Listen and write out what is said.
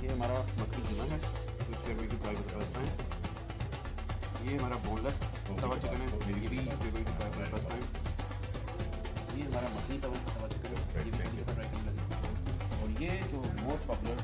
ये हमारा मक्खी कीमा है, which we are going to try for the first time. ये हमारा बोनलेस तवा चिकन है, ये भी we are going to try for the first time. ये हमारा मक्खी तवा चिकन है, ये भी ट्राई करने लगे. और ये जो मोस्ट पॉपुलर